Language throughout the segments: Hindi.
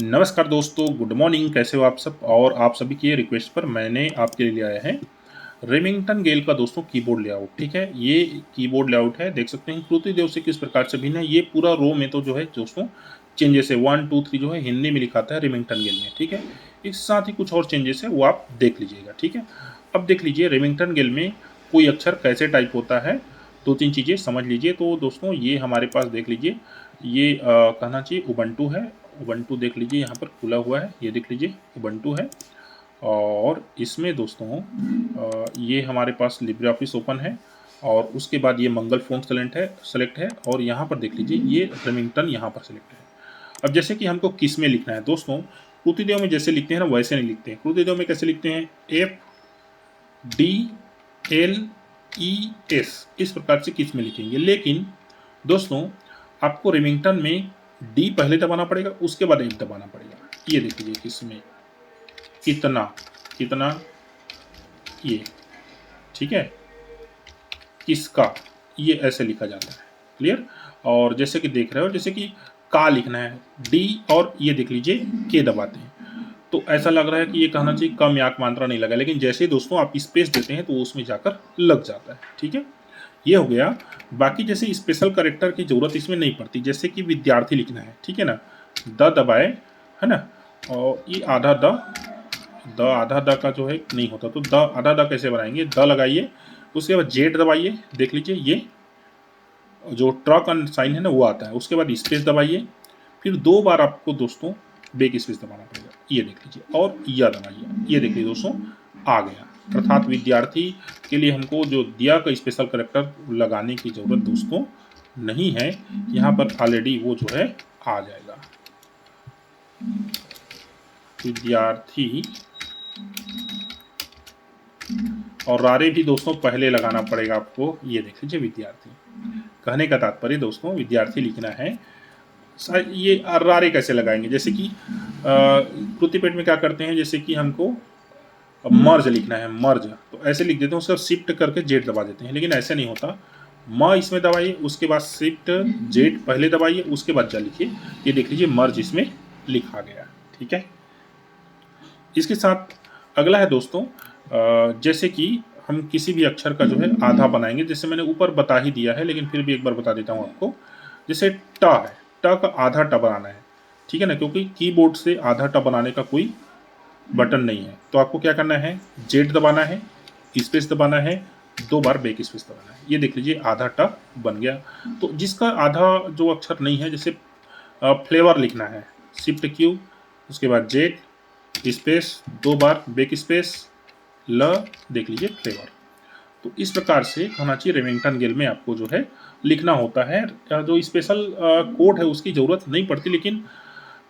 नमस्कार दोस्तों, गुड मॉर्निंग। कैसे हो आप सब? और आप सभी की रिक्वेस्ट पर मैंने आपके लिए आया है रेमिंगटन गेल का दोस्तों कीबोर्ड लेआउट। ठीक है, ये कीबोर्ड लेआउट है, देख सकते हैं कृति देव से किस प्रकार से भिन्न है। ये पूरा रो में तो जो है दोस्तों चेंजेस है, 1 2 3 जो है हिंदी में लिखाता है रेमिंगटन गेल में। ठीक है, इस साथ ही कुछ और चेंजेस है वो आप देख लीजिएगा। ठीक है, अब देख लीजिए रेमिंगटन गेल में कोई अक्षर कैसे टाइप होता है, दो तीन चीज़ें समझ लीजिए। तो दोस्तों ये हमारे पास देख लीजिए, ये कहना चाहिए उबंटू है। उबंटू देख लीजिए यहाँ पर खुला हुआ है, ये देख लीजिए उबंटू है। और इसमें दोस्तों ये हमारे पास लिब्रे ऑफिस ओपन है, और उसके बाद ये मंगल फ़ॉन्ट सेलेक्ट है, और यहाँ पर देख लीजिए ये रेमिंगटन यहाँ पर सेलेक्ट है। अब जैसे कि हमको किस में लिखना है दोस्तों, कृतिदेव में जैसे लिखते हैं ना वैसे नहीं लिखते हैं। कृतिदेव में कैसे लिखते हैं, FDLES, इस प्रकार से किस में लिखेंगे। लेकिन दोस्तों आपको रेमिंगटन में डी पहले दबाना पड़ेगा, उसके बाद एफ दबाना पड़ेगा। ये देख लीजिए किसमें कितना कितना, ये ठीक है, किसका, ये ऐसे लिखा जाता है। क्लियर? और जैसे कि देख रहे हो, जैसे कि का लिखना है डी, और ये देख लीजिए के दबाते हैं, तो ऐसा लग रहा है कि ये कहना चाहिए कम याक मात्रा नहीं लगा, लेकिन जैसे ही दोस्तों आप स्पेस देते हैं तो उसमें जाकर लग जाता है। ठीक है, ये हो गया। बाकी जैसे स्पेशल करेक्टर की जरूरत इसमें नहीं पड़ती, जैसे कि विद्यार्थी लिखना है, ठीक है ना, द दबाए, है ना, और ये आधा द का जो है नहीं होता, तो द आधा द कैसे बनाएंगे, द लगाइए, उसके बाद जेड दबाइए, देख लीजिए ये जो ट्रक का साइन है ना वो आता है, उसके बाद स्पेस दबाइए, फिर 2 बार आपको दोस्तों बैक स्पेस दबाना पड़ेगा, ये देख लीजिए, और या दबाइए, ये देखिए दोस्तों आ गया। अर्थात विद्यार्थी के लिए हमको जो दिया का स्पेशल करेक्टर लगाने की जरूरत दोस्तों नहीं है, यहाँ पर ऑलरेडी वो जो है आ जाएगा। विद्यार्थी, और रारे भी दोस्तों पहले लगाना पड़ेगा आपको, ये देख लीजिए विद्यार्थी। कहने का तात्पर्य दोस्तों विद्यार्थी लिखना है। ये रारे कैसे लगाएंगे, जैसे कि कृतिपेट में क्या करते हैं, जैसे कि हमको मर्ज लिखना है, मर्ज, तो ऐसे लिख देते हैं, उसका शिफ्ट करके जेड दबा देते हैं, लेकिन ऐसे नहीं होता। म इसमें दबाइए, उसके बाद शिफ्ट जेड पहले दबाइए, उसके बाद जा लिखिए, ये देख लीजिए मर्ज इसमें लिखा गया। ठीक है, इसके साथ अगला है दोस्तों, जैसे कि हम किसी भी अक्षर का जो है आधा बनाएंगे, जैसे मैंने ऊपर बता ही दिया है, लेकिन फिर भी एक बार बता देता हूँ आपको। जैसे ट है, ट का आधा ट बनाना है, ठीक है ना, क्योंकि कीबोर्ड से आधा ट बनाने का कोई बटन नहीं है, तो आपको क्या करना है, जेड दबाना है, स्पेस दबाना है, 2 बार बैक स्पेस दबाना है, ये देख लीजिए आधा ट बन गया। तो जिसका आधा जो अक्षर नहीं है, जैसे फ्लेवर लिखना है, शिफ्ट क्यू, उसके बाद जेड स्पेस, 2 बार बैक स्पेस, ल, देख लीजिए फ्लेवर। तो इस प्रकार से कहना चाहिए रेमिंगटन गेल में आपको जो है लिखना होता है। जो स्पेशल कोड है उसकी ज़रूरत नहीं पड़ती, लेकिन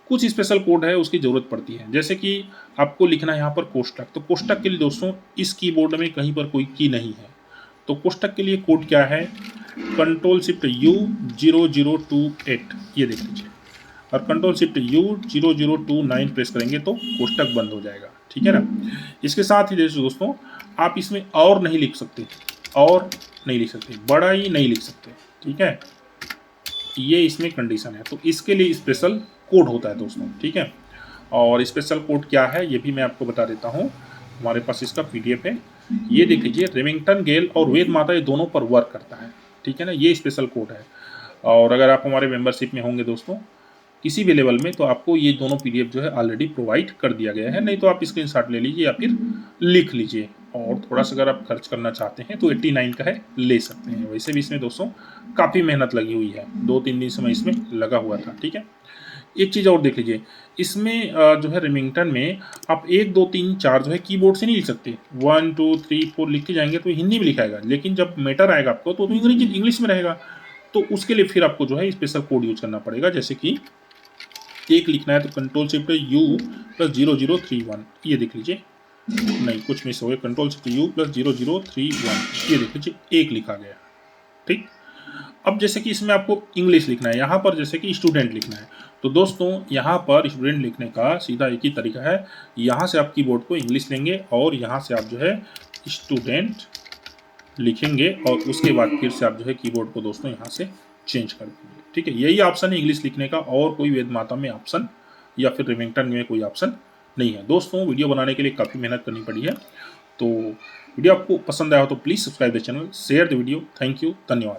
कुछ स्पेशल कोड है उसकी ज़रूरत पड़ती है। जैसे कि आपको लिखना है यहाँ पर कोष्टक, तो कोष्टक के लिए दोस्तों इस कीबोर्ड में कहीं पर कोई की नहीं है, तो कोष्टक के लिए कोड क्या है, Ctrl+Shift+U0028, ये देख लीजिए, और Ctrl+Shift+U0029 प्रेस करेंगे तो कोष्टक बंद हो जाएगा। ठीक है ना, इसके साथ ही दोस्तों आप इसमें और नहीं लिख सकते, और नहीं लिख सकते, बड़ा ही नहीं लिख सकते। ठीक है, ये इसमें कंडीशन है, तो इसके लिए स्पेशल कोड होता है दोस्तों। ठीक है, और स्पेशल कोड क्या है ये भी मैं आपको बता देता हूँ, हमारे पास इसका PDF है, ये देख लीजिए, रेमिंगटन गेल और वेद माता ये दोनों पर वर्क करता है। ठीक है ना, ये स्पेशल कोड है, और अगर आप हमारे मेंबरशिप में होंगे दोस्तों किसी भी लेवल में, तो आपको ये दोनों PDF जो है ऑलरेडी प्रोवाइड कर दिया गया है, नहीं तो आप स्क्रीनशॉट ले लीजिए या फिर लिख लीजिए, और थोड़ा सा अगर आप खर्च करना चाहते हैं तो 89 का है, ले सकते हैं। वैसे भी इसमें दोस्तों काफ़ी मेहनत लगी हुई है, 2-3 दिन से मैं इसमें लगा हुआ था। ठीक है, एक चीज़ और देख लीजिए, इसमें जो है रेमिंगटन में आप 1 2 3 4 जो है कीबोर्ड से नहीं लिख सकते, 1 2 3 4 लिख के जाएंगे तो हिंदी में लिखाएगा, लेकिन जब मैटर आएगा आपको तो इंग्लिश में रहेगा, तो उसके लिए फिर आपको जो है स्पेशल कोड यूज करना पड़ेगा। जैसे कि एक लिखना है तो Ctrl+U+0031, ये देख लीजिए, नहीं कुछ मिस हो गया, Ctrl+U+0031, ये देख लीजिए एक लिखा गया। ठीक, अब जैसे कि इसमें आपको इंग्लिश लिखना है, यहाँ पर जैसे कि स्टूडेंट लिखना है, तो दोस्तों यहाँ पर स्टूडेंट लिखने का सीधा एक ही तरीका है, यहाँ से आप कीबोर्ड को इंग्लिश लेंगे और यहाँ से आप जो है स्टूडेंट लिखेंगे, और उसके बाद फिर से आप जो है कीबोर्ड को दोस्तों यहाँ से चेंज कर देंगे। ठीक है, यही ऑप्शन है इंग्लिश लिखने का, और कोई वेद माता में ऑप्शन या फिर रिमेंगटन में कोई ऑप्शन नहीं है। दोस्तों वीडियो बनाने के लिए काफ़ी मेहनत करनी पड़ी है। तो वीडियो आपको पसंद आया हो तो please subscribe the channel, share the video. Thank you, धन्यवाद।